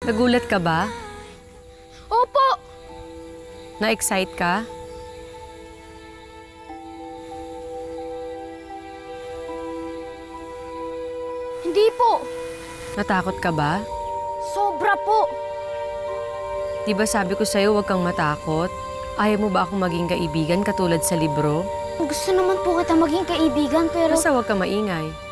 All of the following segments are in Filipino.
Nagulat ka ba? Opo! Na-excite ka? Hindi po! Natakot ka ba? Sobra po! Di ba sabi ko sa'yo huwag kang matakot? Ayaw mo ba akong maging kaibigan katulad sa libro? Gusto naman po kita maging kaibigan pero... Basta huwag kang maingay.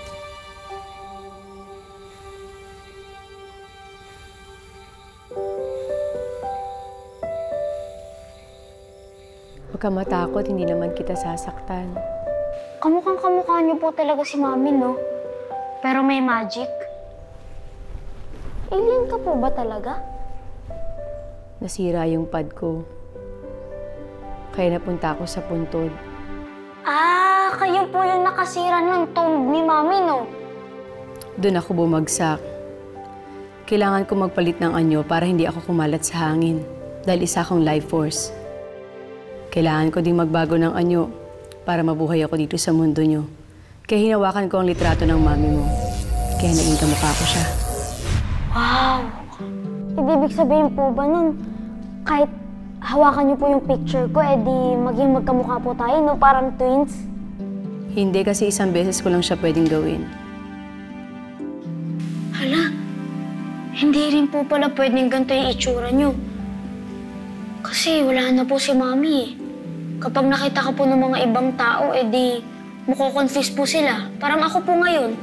Huwag kang matakot, hindi naman kita sasaktan. Kamukhang-kamukha niyo po talaga si Mami, no? Pero may magic. Alien ka po ba talaga? Nasira yung pad ko. Kaya napunta ako sa puntod. Ah, kayo po yung nakasira ng tomb ni Mami, no? Doon ako bumagsak. Kailangan ko magpalit ng anyo para hindi ako kumalat sa hangin. Dahil isa akong life force. Kailangan ko ding magbago ng anyo para mabuhay ako dito sa mundo nyo. Kaya hinawakan ko ang litrato ng mami mo. Kaya naging kamukha ko siya. Wow! Ibig sabihin po ba nun, kahit hawakan niyo po yung picture ko, edi maging magkamukha po tayo, no? Parang twins? Hindi, kasi isang beses ko lang siya pwedeng gawin. Hala, hindi rin po pala pwedeng ganito yung itsura niyo. Kasi wala na po si Mami eh. Kapag nakita ka po ng mga ibang tao, edi mako-confuse po sila. Parang ako po ngayon.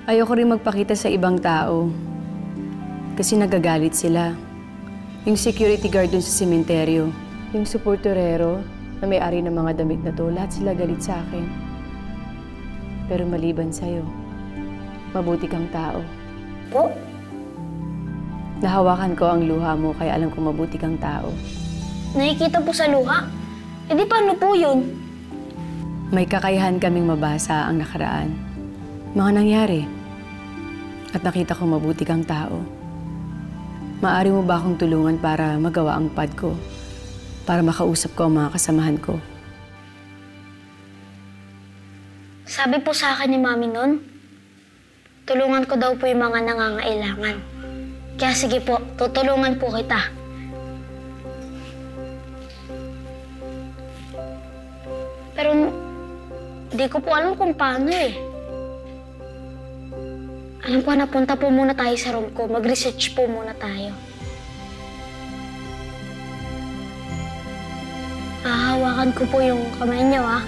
Ayoko rin magpakita sa ibang tao. Kasi nagagalit sila. Yung security guard dun sa sementeryo, yung suporterero na may-ari ng mga damit na to, lahat sila galit sa akin. Pero maliban sa'yo, mabuti kang tao. Po? Nahawakan ko ang luha mo, kaya alam ko mabuti kang tao. Nakikita po sa luha? E di paano po yun? May kakayahan kaming mabasa ang nakaraan. Mga nangyari. At nakita ko mabuti kang tao. Maaari mo ba akong tulungan para magawa ang pad ko? Para makausap ko ang mga kasamahan ko? Sabi po sa akin ni Mami nun, tulungan ko daw po yung mga nangangailangan. Kaya sige po, tutulungan po kita. Pero di ko po alam kung paano eh. Alam ko, napunta po muna tayo sa room ko. Mag-research po muna tayo. Hahawakan ko po yung kamay niyo, ah.